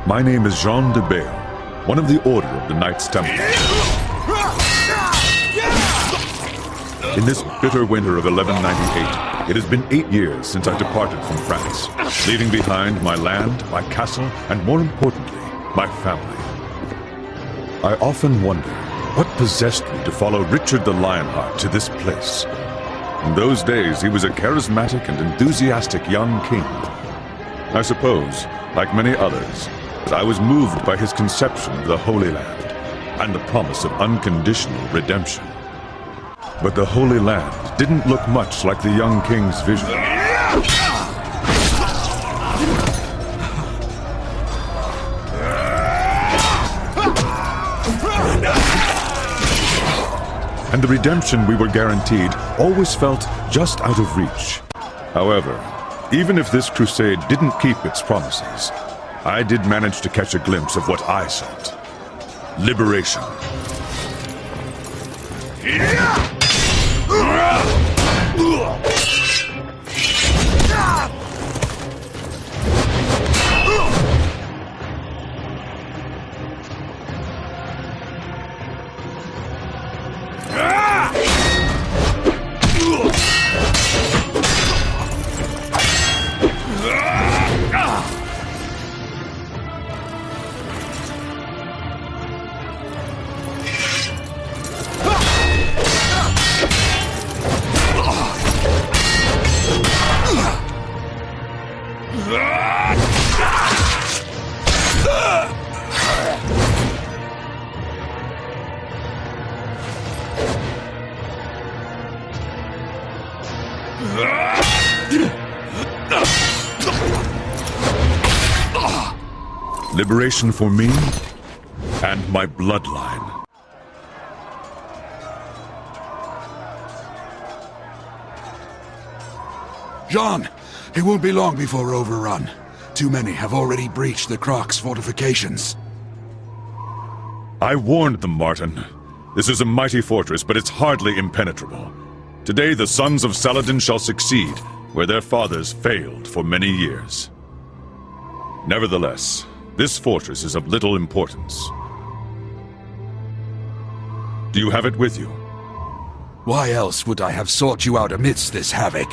My name is Denz de Bayle, one of the Order of the Knights Templar. In this bitter winter of 1198, it has been 8 years since I departed from France, leaving behind my land, my castle, and more importantly, my family. I often wonder what possessed me to follow Richard the Lionheart to this place. In those days, he was a charismatic and enthusiastic young king. I suppose, like many others, that I was moved by his conception of the Holy Land and the promise of unconditional redemption. But the Holy Land didn't look much like the young king's vision. And the redemption we were guaranteed always felt just out of reach. However, even if this crusade didn't keep its promises, I did manage to catch a glimpse of what I sought. Liberation. Liberation for me and my bloodline. Jean, it won't be long before we're overrun. Too many have already breached the Croc's fortifications. I warned them, Martin. This is a mighty fortress, but it's hardly impenetrable. Today the sons of Saladin shall succeed, where their fathers failed for many years. Nevertheless, this fortress is of little importance. Do you have it with you? Why else would I have sought you out amidst this havoc?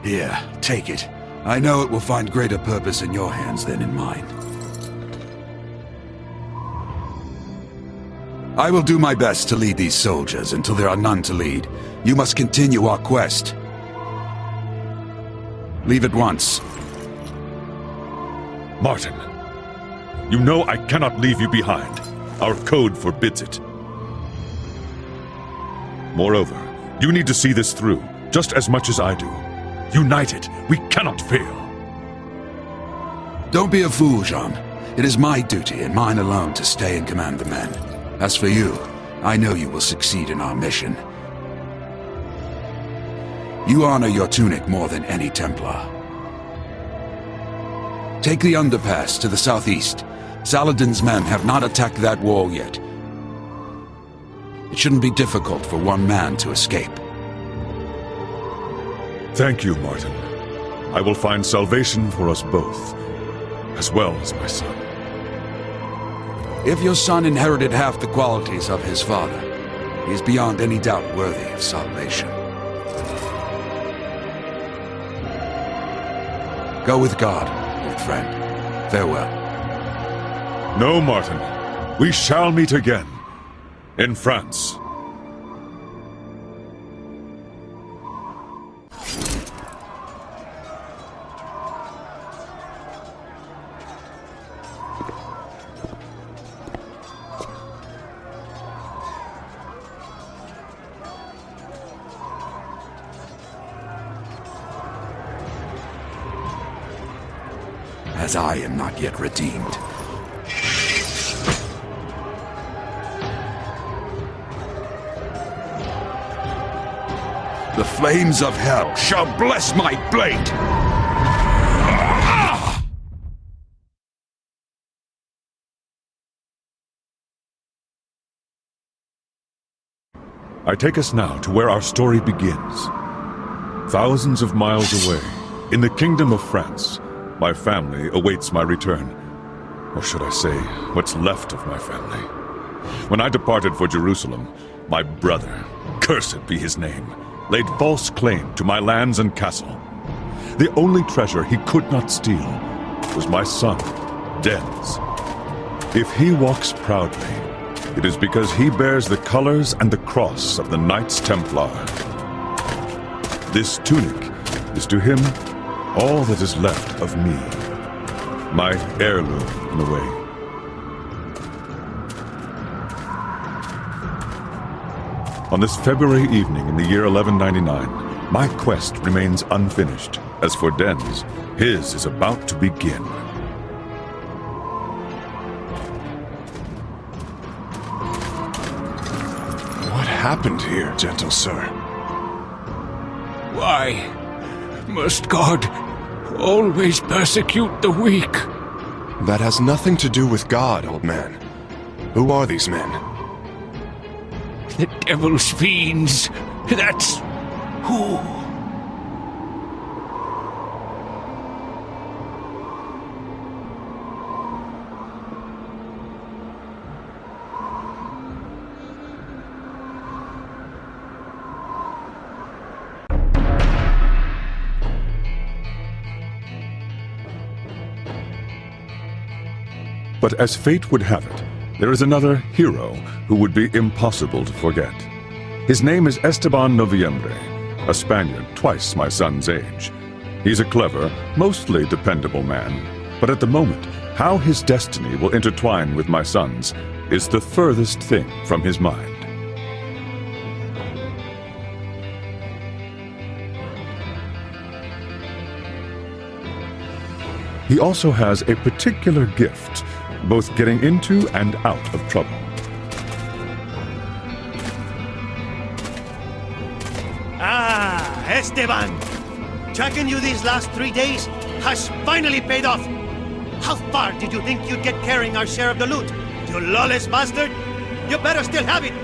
Here, take it. I know it will find greater purpose in your hands than in mine. I will do my best to lead these soldiers until there are none to lead. You must continue our quest. Leave at once. Martin, you know I cannot leave you behind. Our code forbids it. Moreover, you need to see this through, just as much as I do. United, we cannot fail. Don't be a fool, Jean. It is my duty and mine alone to stay and command the men. As for you, I know you will succeed in our mission. You honor your tunic more than any Templar. Take the underpass to the southeast. Saladin's men have not attacked that wall yet. It shouldn't be difficult for one man to escape. Thank you, Martin. I will find salvation for us both, as well as my son. If your son inherited half the qualities of his father, he is beyond any doubt worthy of salvation. Go with God, old friend. Farewell. No, Martin. We shall meet again. In France. As I am not yet redeemed. The flames of hell shall bless my blade! I take us now to where our story begins. Thousands of miles away, in the Kingdom of France, my family awaits my return. Or should I say, what's left of my family. When I departed for Jerusalem, my brother, cursed be his name, laid false claim to my lands and castle. The only treasure he could not steal was my son, Denz. If he walks proudly, it is because he bears the colors and the cross of the Knights Templar. This tunic is to him all that is left of me. My heirloom, in a way. On this February evening in the year 1199, my quest remains unfinished. As for Denz, his is about to begin. What happened here, gentle sir? Why must God always persecute the weak? That has nothing to do with God, old man. Who are these men? The devil's fiends. That's who. But as fate would have it, there is another hero who would be impossible to forget. His name is Esteban Noviembre, a Spaniard twice my son's age. He's a clever, mostly dependable man, but at the moment, how his destiny will intertwine with my son's is the furthest thing from his mind. He also has a particular gift, both getting into and out of trouble. Ah, Esteban! Tracking you these last 3 days has finally paid off! How far did you think you'd get carrying our share of the loot? You lawless bastard! You better still have it!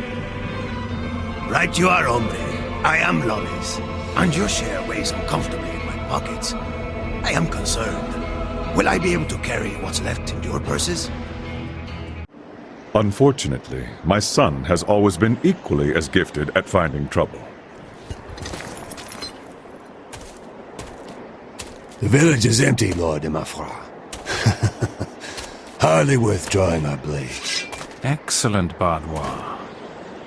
Right you are, hombre. I am lawless. And your share weighs uncomfortably in my pockets. I am concerned. Will I be able to carry what's left in your purses? Unfortunately, my son has always been equally as gifted at finding trouble. The village is empty, Lord de Mafra. Hardly worth drawing our blades. Excellent, Part-1.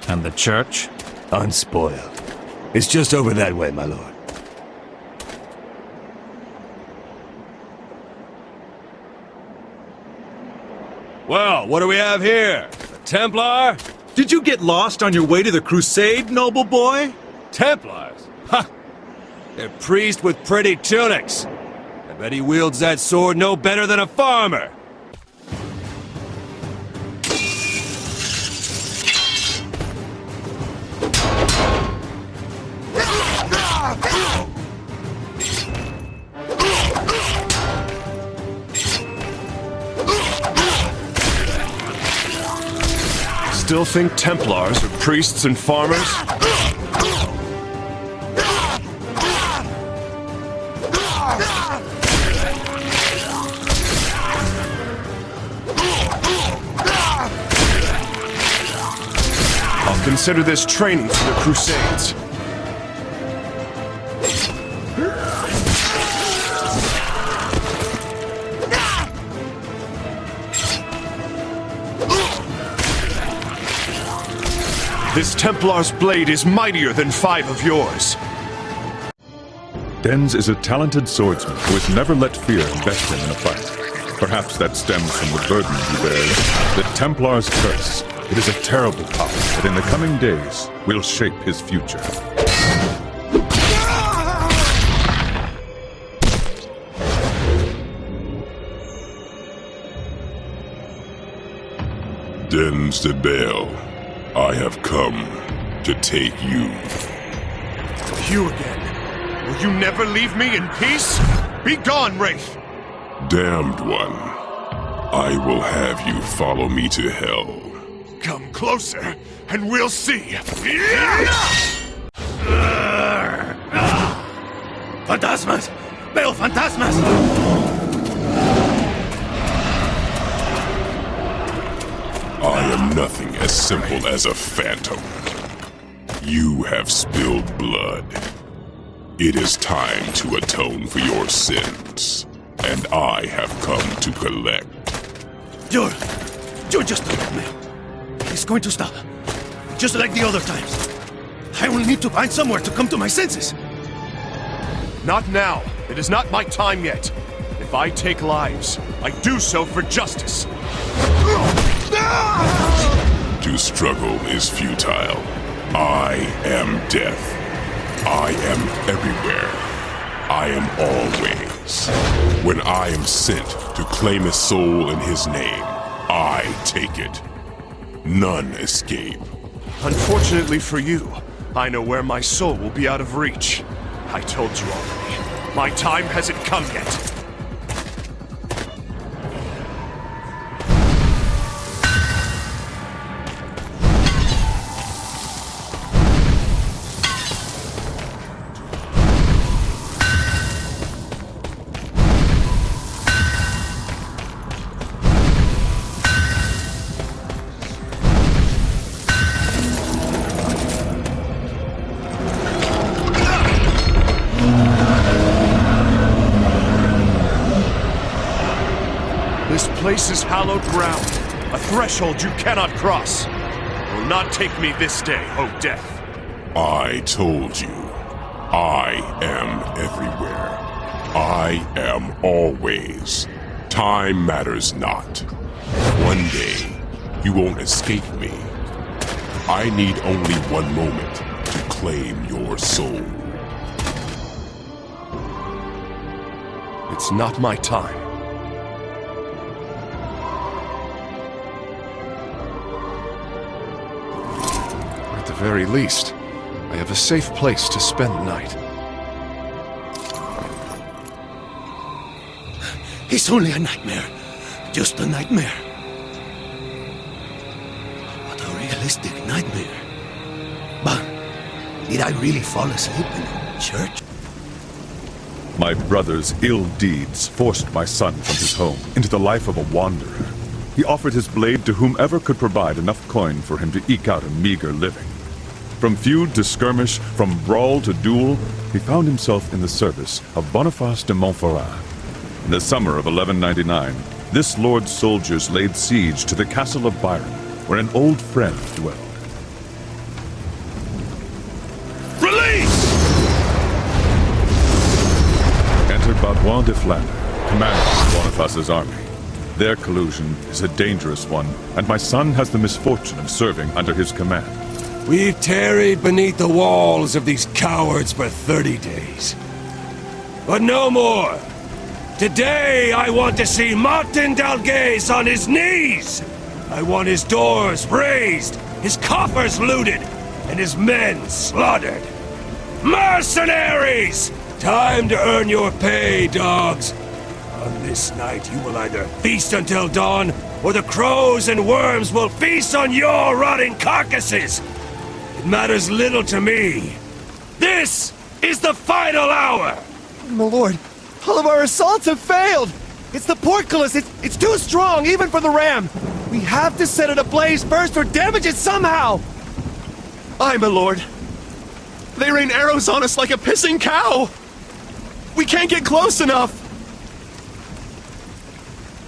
And the church? Unspoiled. It's just over that way, my lord. Well, what do we have here? A Templar? Did you get lost on your way to the crusade, noble boy? Templars? Ha! They're priests with pretty tunics. I bet he wields that sword no better than a farmer. Still think Templars are priests and farmers? I'll consider this training for the Crusades. This Templar's blade is mightier than 5 of yours. Denz is a talented swordsman who has never let fear invest him in a fight. Perhaps that stems from the burden he bears, the Templar's curse. It is a terrible power that in the coming days will shape his future. Denz de Bayle, I have come to take you. You again? Will you never leave me in peace? Be gone, Wraith! Damned one, I will have you follow me to hell. Come closer, and we'll see. Fantasmas! Bayle fantasmas! I am nothing as simple as a phantom. You have spilled blood. It is time to atone for your sins, and I have come to collect. You're just a nightmare. He's going to stop. Just like the other times. I will need to find somewhere to come to my senses. Not now. It is not my time yet. If I take lives, I do so for justice. To struggle is futile. I am death. I am everywhere. I am always. When I am sent to claim a soul in his name, I take it. None escape. Unfortunately for you, I know where my soul will be out of reach. I told you already. My time hasn't come yet. This place is hallowed ground, a threshold you cannot cross. You will not take me this day, O Death. I told you. I am everywhere. I am always. Time matters not. One day, you won't escape me. I need only one moment to claim your soul. It's not my time. At the very least, I have a safe place to spend the night. It's only a nightmare. Just a nightmare. What a realistic nightmare. But did I really fall asleep in a church? My brother's ill deeds forced my son from his home into the life of a wanderer. He offered his blade to whomever could provide enough coin for him to eke out a meager living. From feud to skirmish, from brawl to duel, he found himself in the service of Boniface de Montferrat. In the summer of 1199, this lord's soldiers laid siege to the castle of Byron, where an old friend dwelled. Release! Enter Part-1 de Flandre, commander of Boniface's army. Their collusion is a dangerous one, and my son has the misfortune of serving under his command. We've tarried beneath the walls of these cowards for 30 days. But no more! Today I want to see Martin Dalgais on his knees! I want his doors razed, his coffers looted, and his men slaughtered! Mercenaries! Time to earn your pay, dogs! On this night you will either feast until dawn, or the crows and worms will feast on your rotting carcasses! It matters little to me. This is the final hour! My lord, all of our assaults have failed! It's the portcullis! It's too strong, even for the ram! We have to set it ablaze first or damage it somehow! Aye, my lord. They rain arrows on us like a pissing cow! We can't get close enough!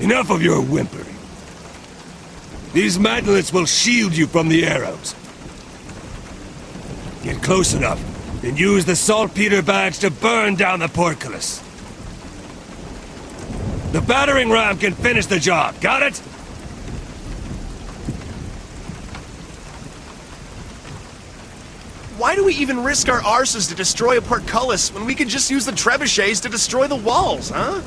Enough of your whimpering. These mantlets will shield you from the arrows. Get close enough, then use the saltpeter bags to burn down the portcullis. The battering ram can finish the job, got it? Why do we even risk our arses to destroy a portcullis when we could just use the trebuchets to destroy the walls, huh?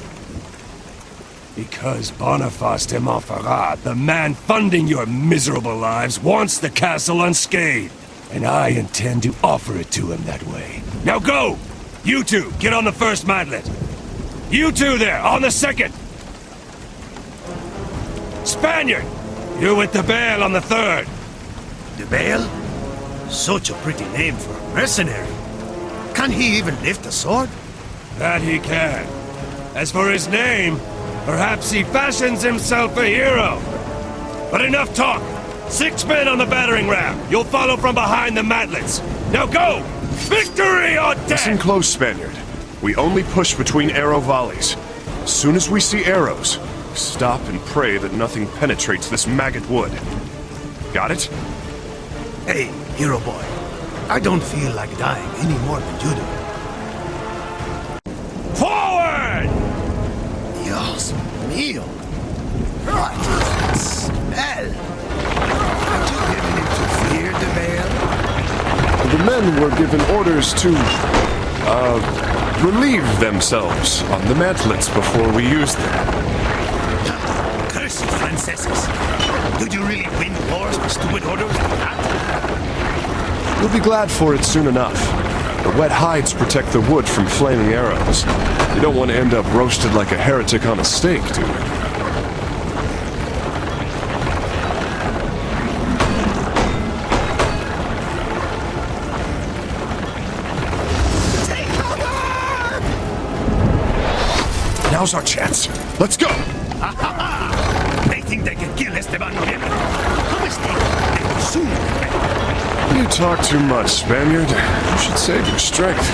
Because Boniface de Montferrat, the man funding your miserable lives, wants the castle unscathed. And I intend to offer it to him that way. Now go! You two, get on the first mantlet. You two there, on the second! Spaniard, you're with de Bayle on the third. De Bayle? Such a pretty name for a mercenary. Can he even lift a sword? That he can. As for his name, perhaps he fashions himself a hero. But enough talk! 6 men on the battering ram. You'll follow from behind the matlets. Now go! Victory or death! Listen close, Spaniard. We only push between arrow volleys. As soon as we see arrows, stop and pray that nothing penetrates this maggot wood. Got it? Hey, hero boy. I don't feel like dying any more than you do. Forward! Dios mío. What is that smell? Aren't you giving him to fear, de Bayle? The men were given orders to, relieve themselves on the mantlets before we use them. Curse you, Franceses. Did you really win wars with stupid orders like that? You'll be glad for it soon enough. The wet hides protect the wood from flaming arrows. You don't want to end up roasted like a heretic on a stake, do you? Now's our chance. Let's go! They think they can kill Esteban Noviembre. How mistaken. They will soon regret. You talk too much, Spaniard. You should save your strength.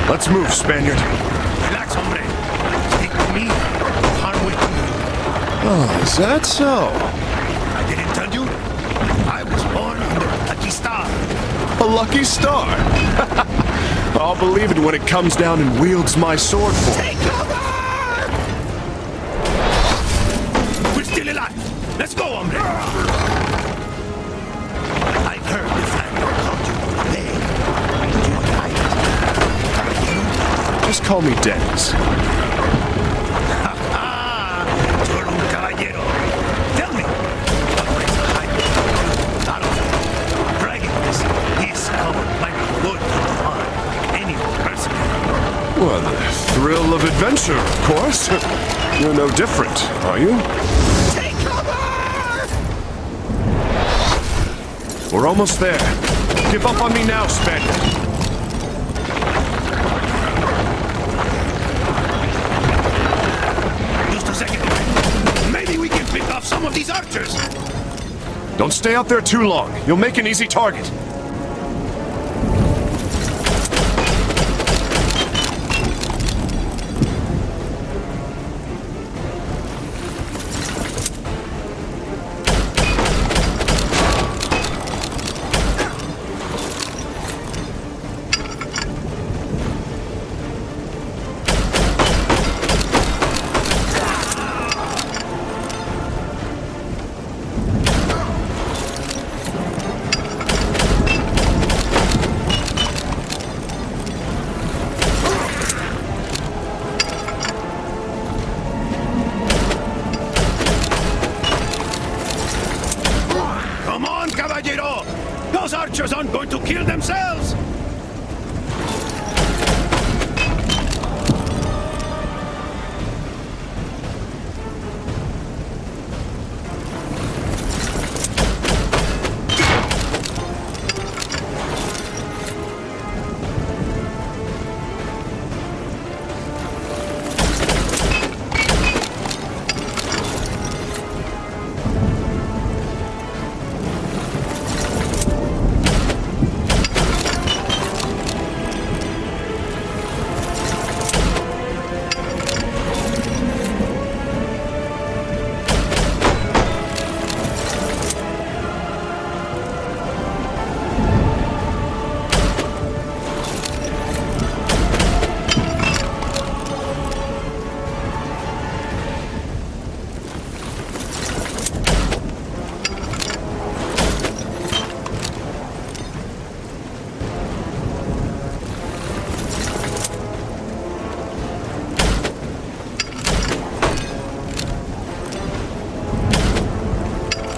Let's move, Spaniard. Relax, hombre. Stick to me. Harm will come. Oh, is that so? I didn't tell you. I was born under a lucky star. A lucky star? I'll believe it when it comes down and wields my sword for me. Take cover! We're still alive. Let's go, hombre. I've heard the Flanker called you Bayle. Would you like it? Just call me Denz. You're un caballero. Tell me, what makes a high not of bragging this is covered by the wood on any mercenary. Well, the thrill of adventure, of course. You're no different, are you? Take cover! We're almost there. Give up on me now, Spaniard. Just a second. Maybe we can pick off some of these archers. Don't stay out there too long. You'll make an easy target. Those archers aren't going to kill themselves!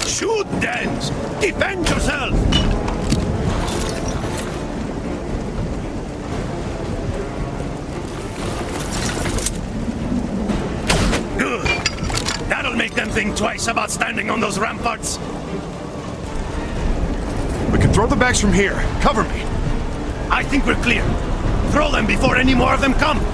Shoot, Denz! Defend yourself! Good. That'll make them think twice about standing on those ramparts. We can throw the bags from here. Cover me. I think we're clear. Throw them before any more of them come.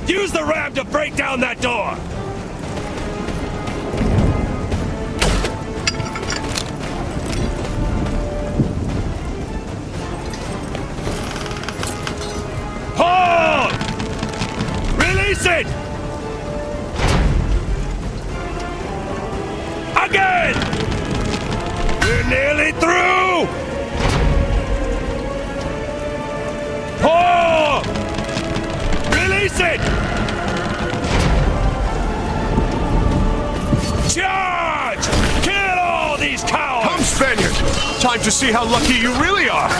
Use the ram to break down that door! Hold! Release it! Again! We're nearly through! Hold! Release it! Charge! Kill all these cowards! Come, Spaniard! Time to see how lucky you really are!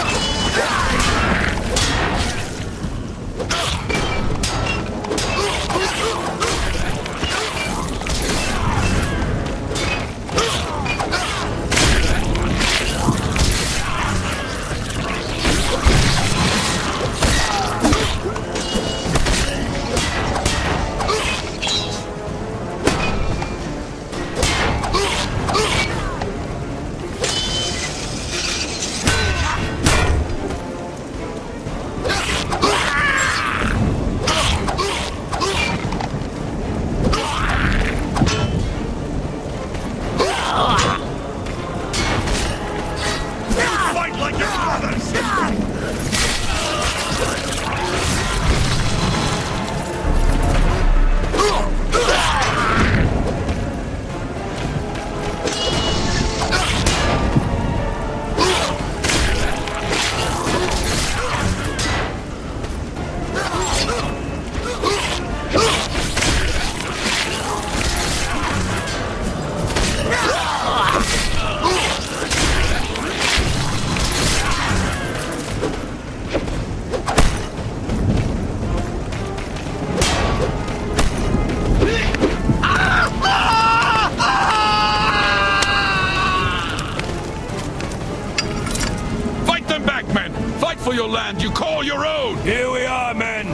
your land you call your own! Here we are, men!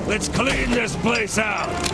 Let's clean this place out!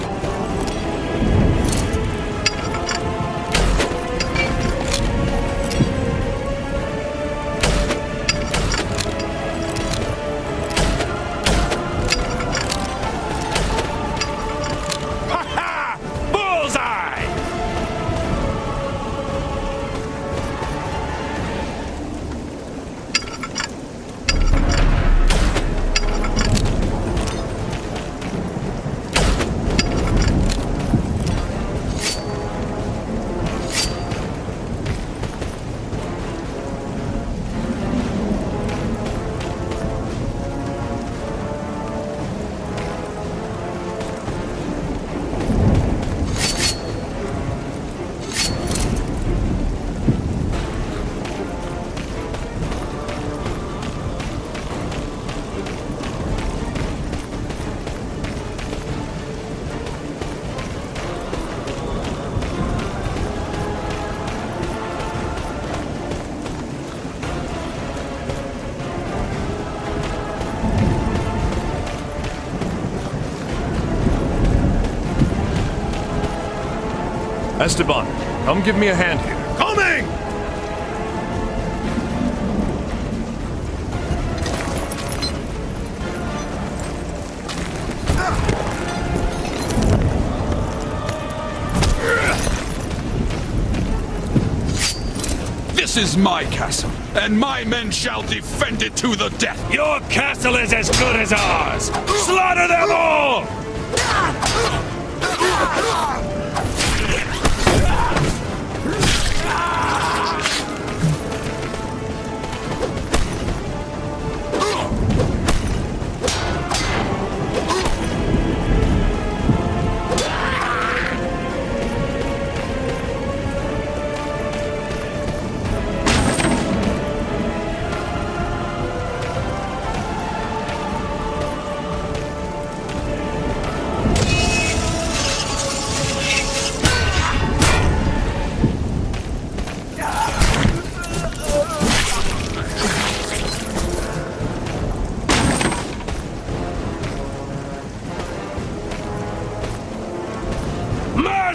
Esteban, come give me a hand here. Coming! This is my castle, and my men shall defend it to the death! Your castle is as good as ours! Slaughter them all!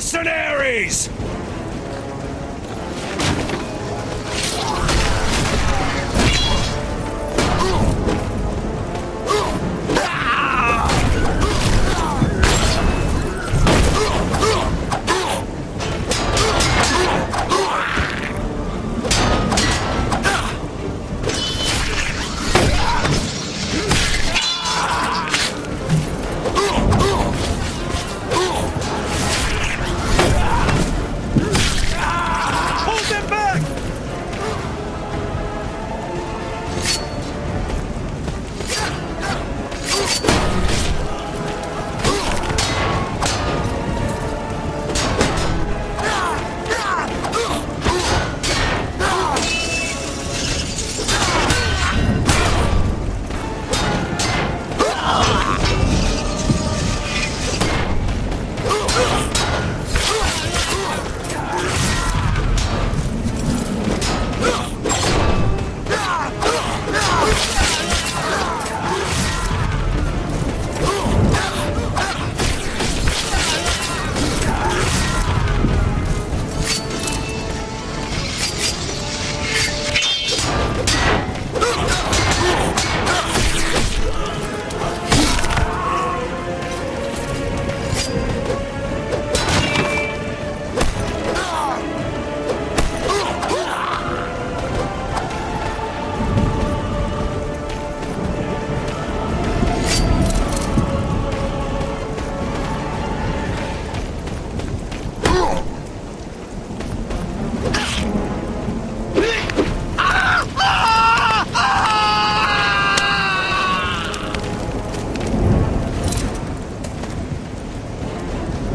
Mercenaries!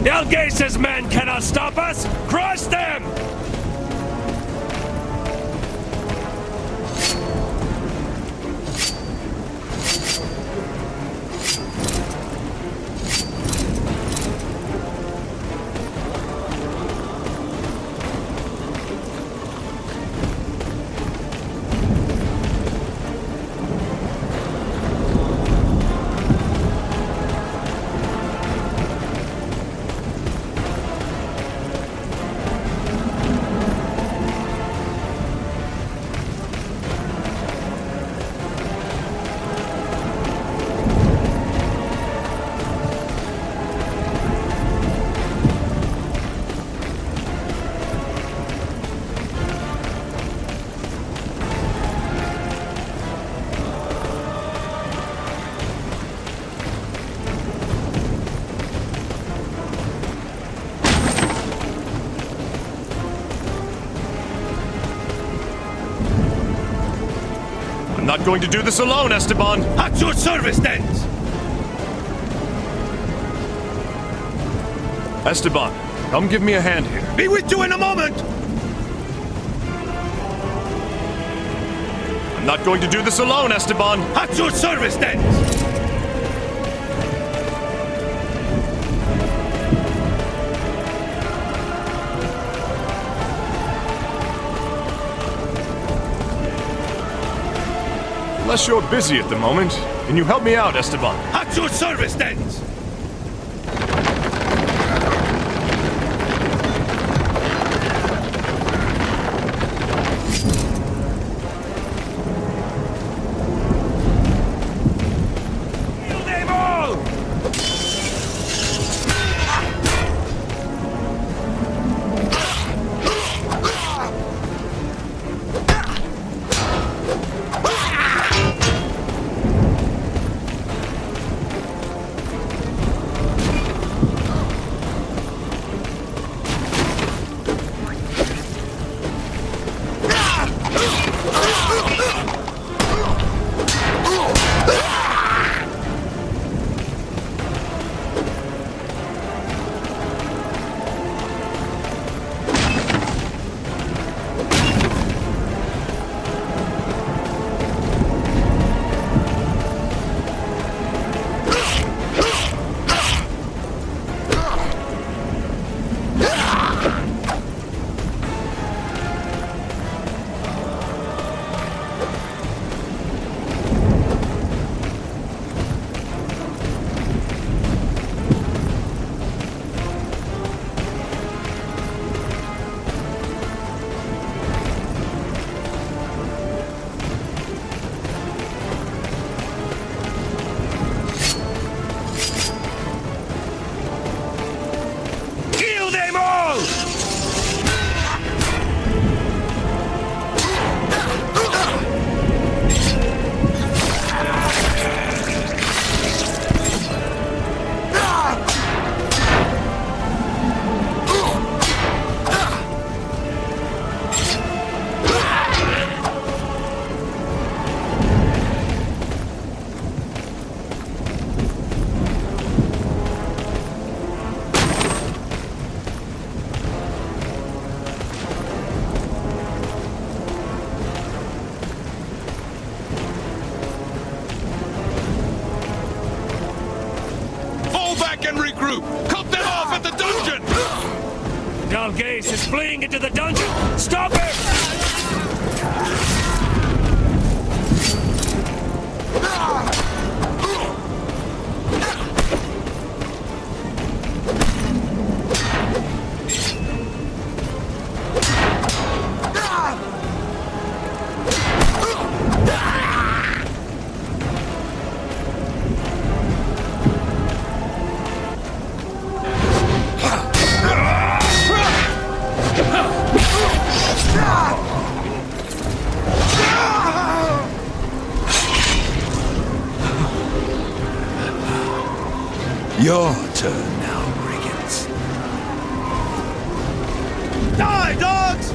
Dalgase's men cannot stop us! Crush them! I'm not going to do this alone, Esteban! At your service, Denz! Esteban, come give me a hand here. Be with you in a moment! I'm not going to do this alone, Esteban! At your service, Denz! Unless you're busy at the moment, can you help me out, Esteban? At your service, Denz! Kill them all! Dalgase is fleeing into the dungeon! Stop him! Your turn now, brigands. Die, dogs!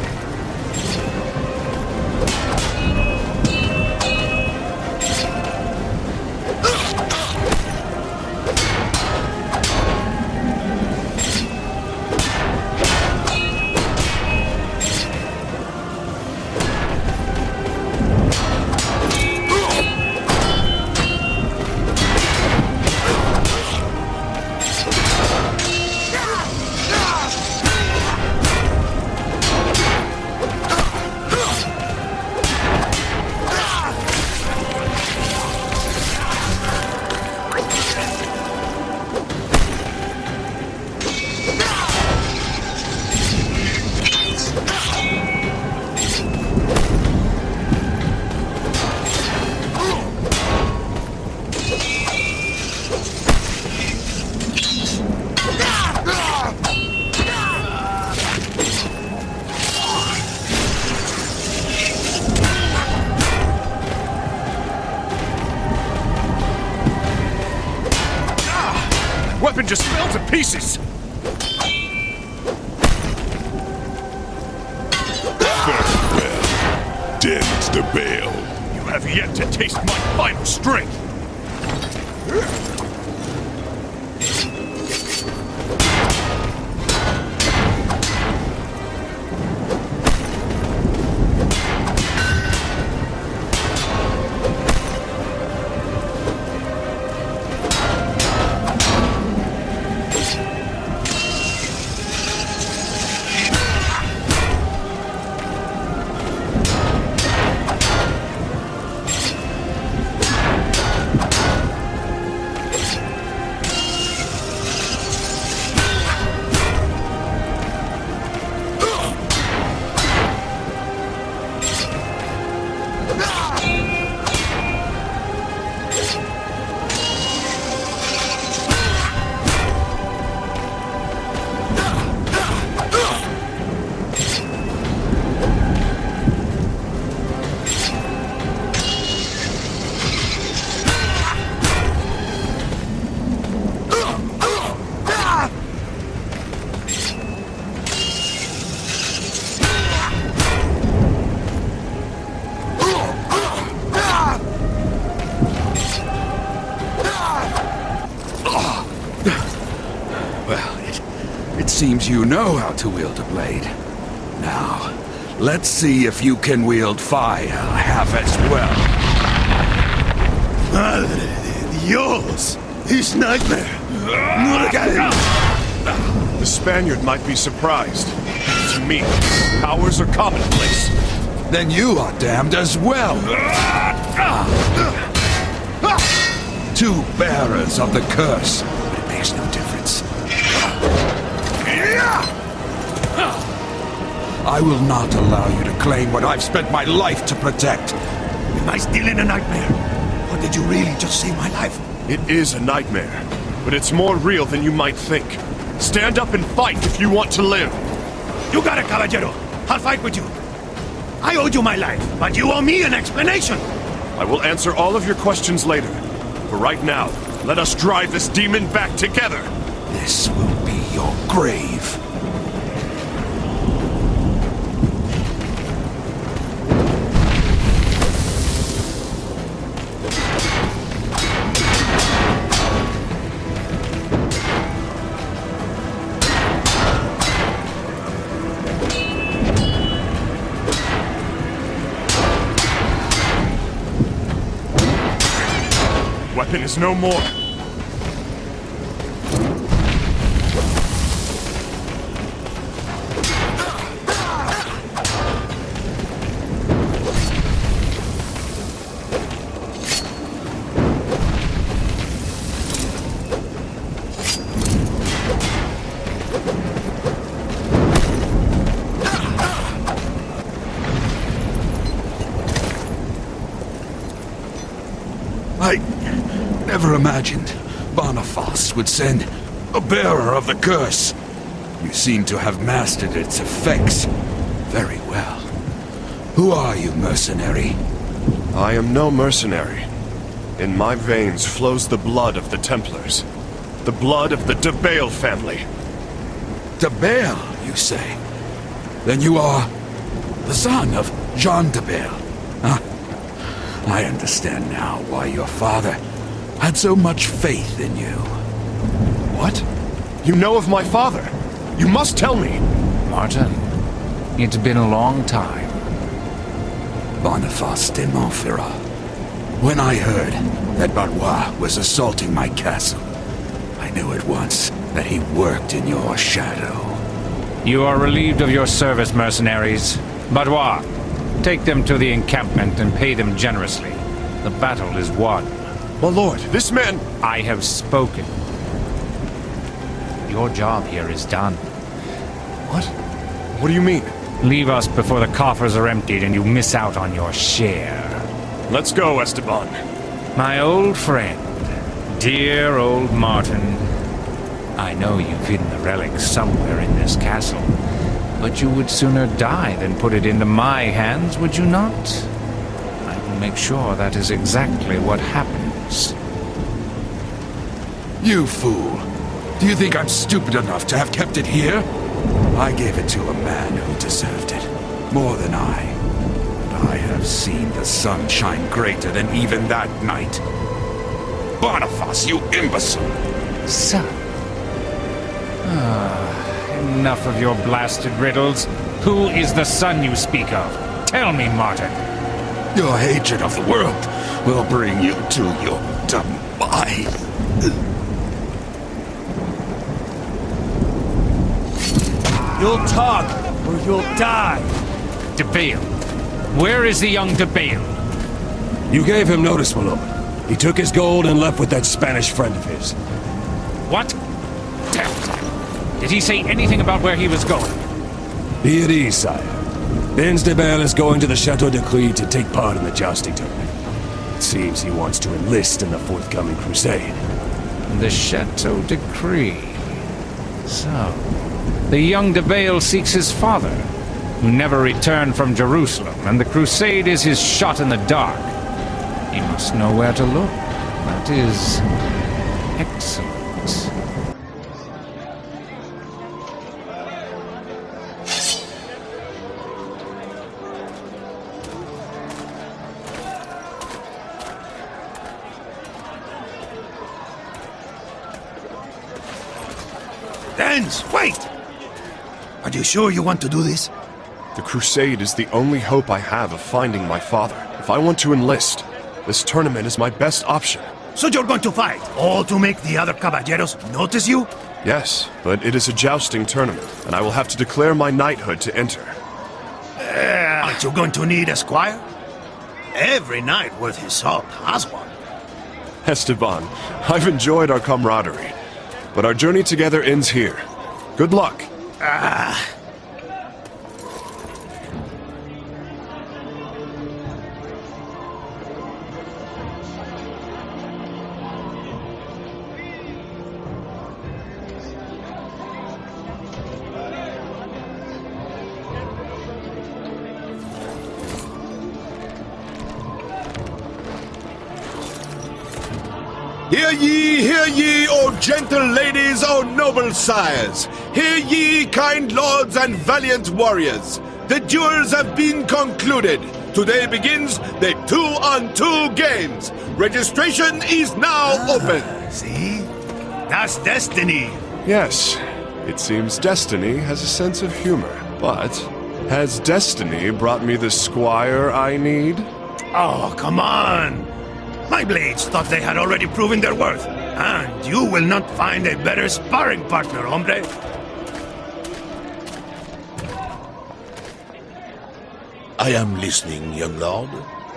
to pieces! Farewell, Denz de Bayle. You have yet to taste my final strength! Seems you know how to wield a blade. Now, let's see if you can wield fire half as well. Madre de Dios! This nightmare! Look at him! The Spaniard might be surprised. To me, powers are commonplace. Then you are damned as well. Two bearers of the curse, but it makes no difference. I will not allow you to claim what I've spent my life to protect. Am I still in a nightmare? Or did you really just save my life? It is a nightmare, but it's more real than you might think. Stand up and fight if you want to live. You got it, caballero. I'll fight with you. I owed you my life, but you owe me an explanation. I will answer all of your questions later. For right now, let us drive this demon back together. This will be your grave. Weapon is no more. I never imagined Boniface would send a bearer of the curse. You seem to have mastered its effects very well. Who are you, mercenary? I am no mercenary. In my veins flows the blood of the Templars. The blood of the de Bayle family. De Bayle, you say? Then you are the son of Jean de Bayle. Huh? I understand now why your father had so much faith in you. What? You know of my father? You must tell me! Martin, it's been a long time. Boniface de Montferrat. When I heard that Valois was assaulting my castle, I knew at once that he worked in your shadow. You are relieved of your service, mercenaries. Valois, take them to the encampment and pay them generously. The battle is won. My lord, this man... I have spoken. Your job here is done. What? What do you mean? Leave us before the coffers are emptied and you miss out on your share. Let's go, Esteban. My old friend, dear old Martin. I know you've hidden the relic somewhere in this castle, but you would sooner die than put it into my hands, would you not? I will make sure that is exactly what happens. You fool! Do you think I'm stupid enough to have kept it here? I gave it to a man who deserved it. More than I. And I have seen the sun shine greater than even that night. Boniface, you imbecile! Son. Enough of your blasted riddles. Who is the son you speak of? Tell me, Martin. Your hatred of the world will bring you to your demise. You'll talk, or you'll die. De Bayle. Where is the young De Bayle? You gave him notice, my lord. He took his gold and left with that Spanish friend of his. What? Damn it. Did he say anything about where he was going? Be at ease, sire. Denz de Bayle is going to the Chateau de Clé to take part in the jousting tournament. It seems he wants to enlist in the forthcoming crusade. The Chateau de Clé. So, the young De Bayle seeks his father, who never returned from Jerusalem, and the crusade is his shot in the dark. He must know where to look. That is excellent. Denz, wait! Are you sure you want to do this? The crusade is the only hope I have of finding my father. If I want to enlist, this tournament is my best option. So you're going to fight, all to make the other caballeros notice you? Yes, but it is a jousting tournament, and I will have to declare my knighthood to enter. Aren't you going to need a squire? Every knight worth his salt has one. Esteban, I've enjoyed our camaraderie, but our journey together ends here. Good luck. Hear ye, O gentle ladies, O noble sires! Hear ye, kind lords and valiant warriors! The duels have been concluded. Today begins the 2-on-2 games. Registration is now open. See? That's destiny. Yes, it seems destiny has a sense of humor. But has destiny brought me the squire I need? Oh, come on! My blades thought they had already proven their worth, and you will not find a better sparring partner, hombre. I am listening, young lord.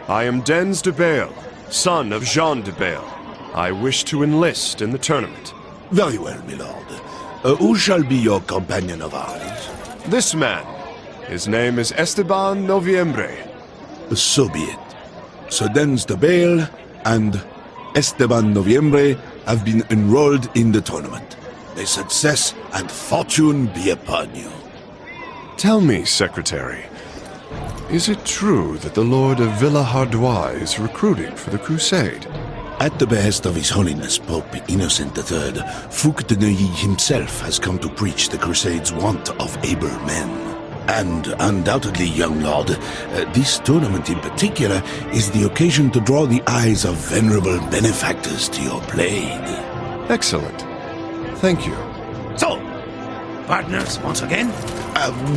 I am Denz de Bayle, son of Jean de Bayle. I wish to enlist in the tournament. Very well, my lord. Who shall be your companion of arms? This man. His name is Esteban Noviembre. So be it. So Denz de Bayle and Esteban Noviembre have been enrolled in the tournament. May success and fortune be upon you. Tell me, Secretary, is it true that the Lord of Villehardouis is recruiting for the crusade? At the behest of His Holiness Pope Innocent III, Fouque de Neuilly himself has come to preach the crusade's want of able men. And undoubtedly, young lord, this tournament in particular is the occasion to draw the eyes of venerable benefactors to your blade. Excellent. Thank you. So, partners once again?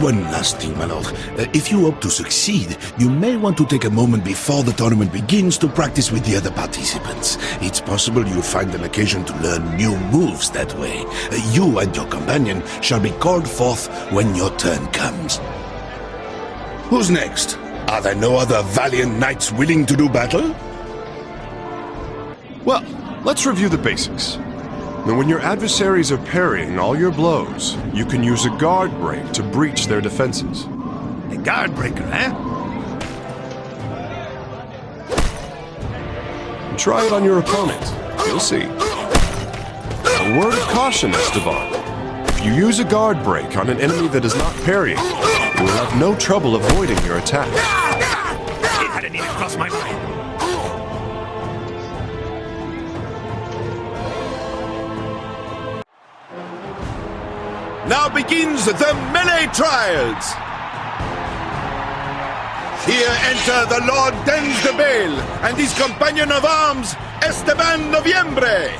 One last thing, my lord. If you hope to succeed, you may want to take a moment before the tournament begins to practice with the other participants. It's possible you'll find an occasion to learn new moves that way. You and your companion shall be called forth when your turn comes. Who's next? Are there no other valiant knights willing to do battle? Well, let's review the basics. Now, when your adversaries are parrying all your blows, you can use a guard break to breach their defenses. A guard breaker, eh? Try it on your opponent. You'll see. A word of caution, Esteban. If you use a guard break on an enemy that is not parrying, you will have no trouble avoiding your attack. It hadn't even crossed my mind. Now begins the melee trials. Here enter the Lord Denz de Bayle and his companion of arms, Esteban Noviembre.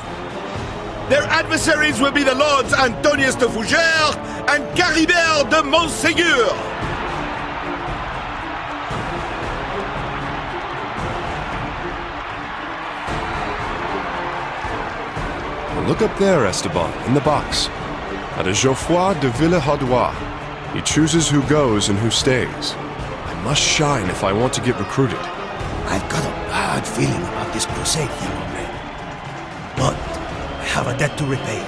Their adversaries will be the Lords Antonius de Fougère and Caribert de Montségur. Look up there, Esteban, in the box. That is Geoffroy de Villehardouin. He chooses who goes and who stays. I must shine if I want to get recruited. I've got a bad feeling about this crusade thing, hombre. But I have a debt to repay.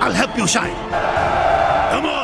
I'll help you shine. Come on!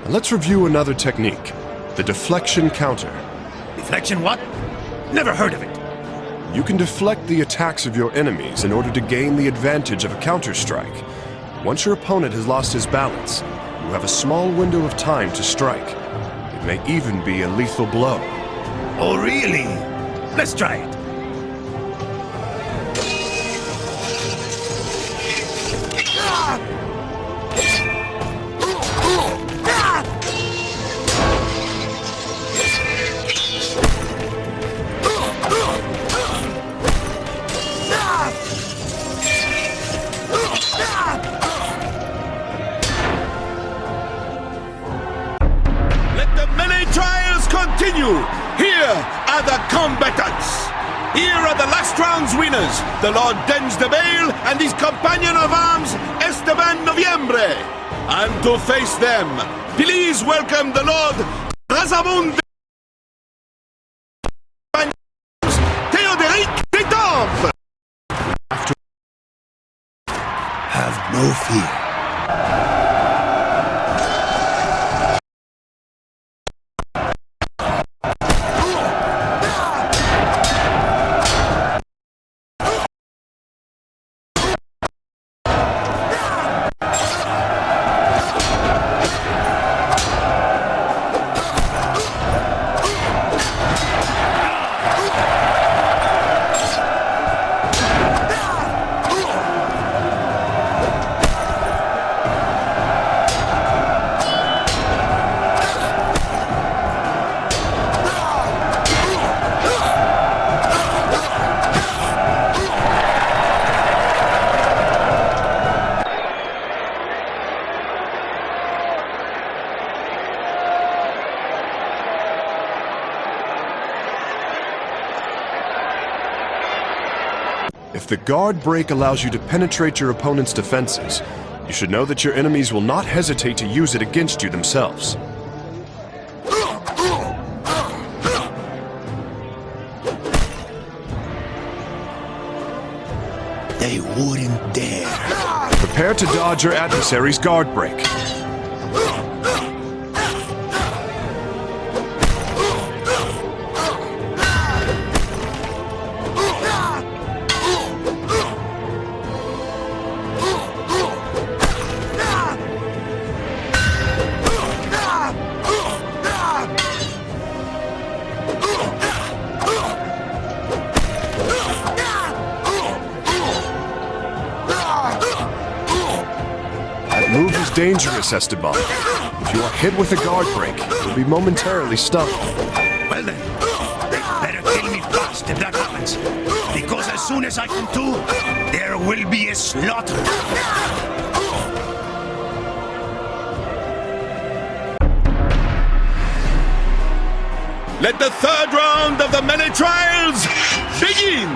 Let's review another technique, the deflection counter. Deflection what? Never heard of it. You can deflect the attacks of your enemies in order to gain the advantage of a counter-strike. Once your opponent has lost his balance, you have a small window of time to strike. It may even be a lethal blow. Oh, really? Let's try it. Here are the combatants. Here are the last round's winners, the Lord Denz de Bayle and his companion of arms, Esteban Noviembre. And to face them, please welcome the Lord Razamund Théodéric d'Étampes. Have no fear. If the guard break allows you to penetrate your opponent's defenses, you should know that your enemies will not hesitate to use it against you themselves. They wouldn't dare. Prepare to dodge your adversary's guard break. dangerous, Esteban. If you are hit with a guard break, you'll be momentarily stunned. Well then, they better kill me fast if that happens. Because as soon as I come to, there will be a slaughter. Let the third round of the many trials begin!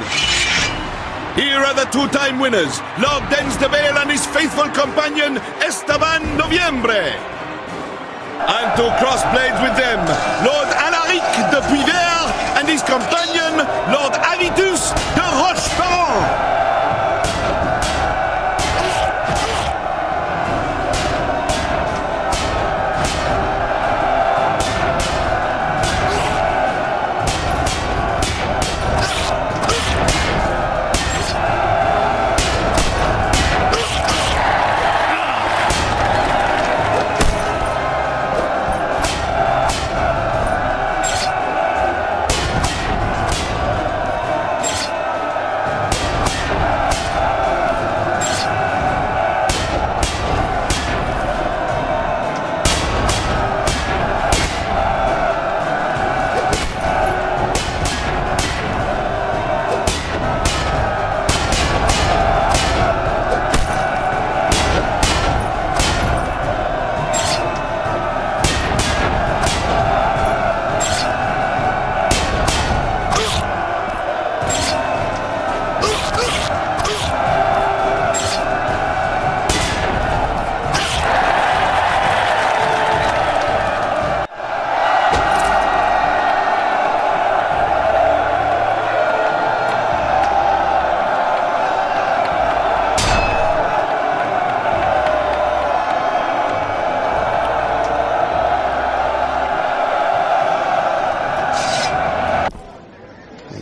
Here are the two-time winners, Lord Denz de Bayle and his faithful companion, Esteban Noviembre. And to cross blades with them, Lord Alaric de Puivert and his companion, Lord Avitus de Rochefort.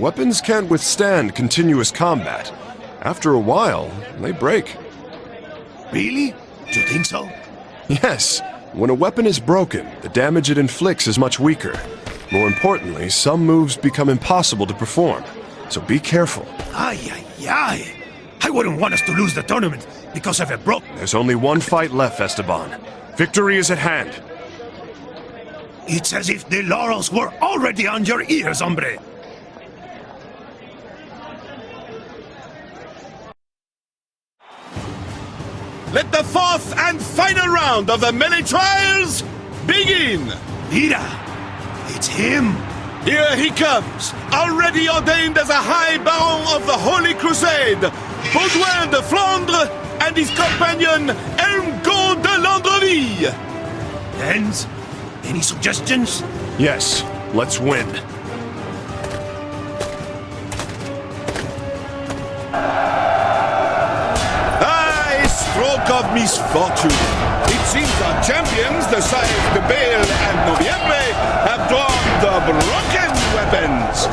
Weapons can't withstand continuous combat. After a while, they break. Really? Do you think so? Yes. When a weapon is broken, the damage it inflicts is much weaker. More importantly, some moves become impossible to perform. So be careful. Ay. I wouldn't want us to lose the tournament because of a broke. There's only one fight left, Esteban. Victory is at hand. It's as if the laurels were already on your ears, hombre. Let the fourth and final round of the many trials begin! Mira, it's him. Here he comes, already ordained as a High Baron of the Holy Crusade, Baudouin de Flandre and his companion Elmgo de Landreville. Denz, any suggestions? Yes, let's win. Stroke of misfortune. It seems our champions, the sires de Bayle and Noviembre, have drawn the broken weapons.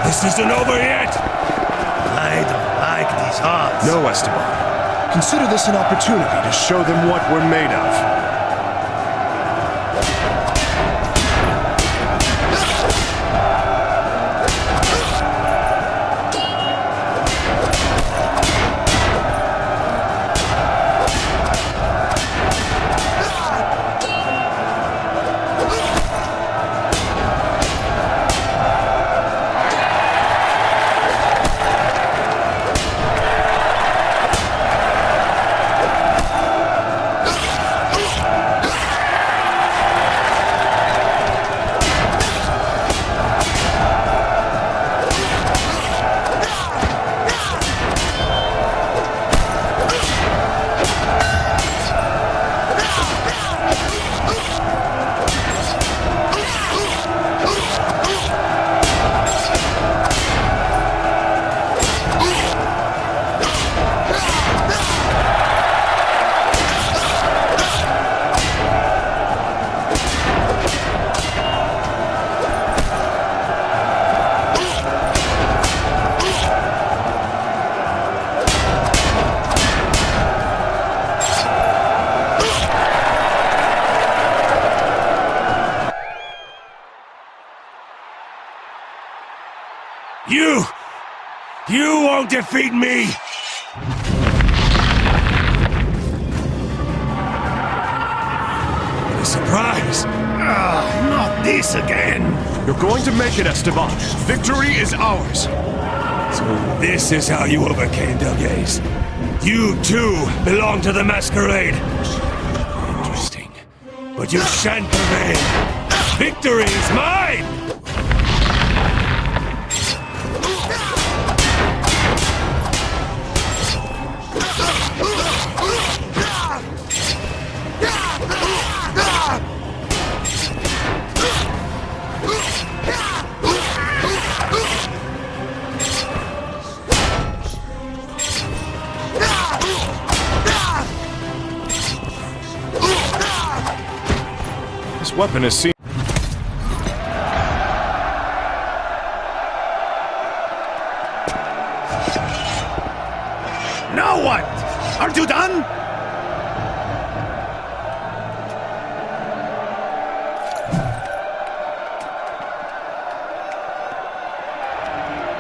This isn't over yet! I don't like these odds. No, Esteban. Consider this an opportunity to show them what we're made of. You won't defeat me! What a surprise! Not this again! You're going to make it, Esteban. Victory is ours. So this is how you overcame Delgaze. You too belong to the masquerade. Interesting. But you shan't prevail. Victory is mine! This weapon is seen. Now what? Aren't you done?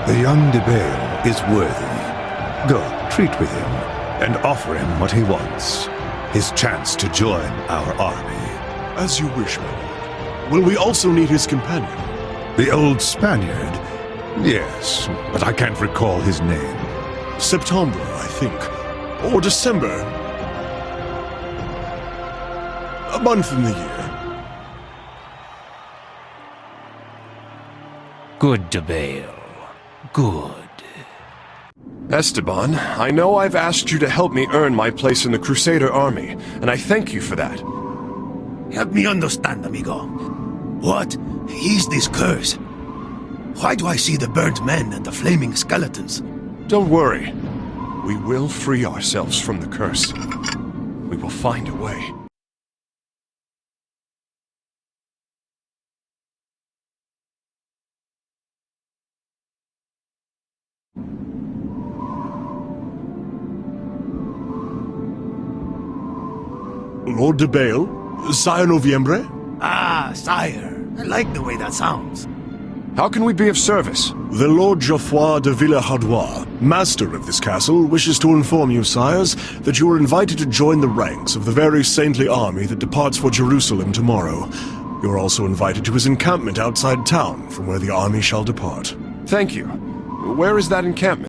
The young de Bayle is worthy. Go, treat with him, and offer him what he wants. His chance to join our army. As you wish, my lord. Will we also need his companion? The old Spaniard? Yes, but I can't recall his name. September, I think. Or December. A month in the year. Good de Bayle. Good. Esteban, I know I've asked you to help me earn my place in the Crusader army, and I thank you for that. Help me understand, amigo. What is this curse? Why do I see the burnt men and the flaming skeletons? Don't worry. We will free ourselves from the curse. We will find a way. Lord de Bayle? Sire Noviembre? Ah, sire. I like the way that sounds. How can we be of service? The Lord Geoffroy de Villehardouin, master of this castle, wishes to inform you, sires, that you are invited to join the ranks of the very saintly army that departs for Jerusalem tomorrow. You are also invited to his encampment outside town, from where the army shall depart. Thank you. Where is that encampment?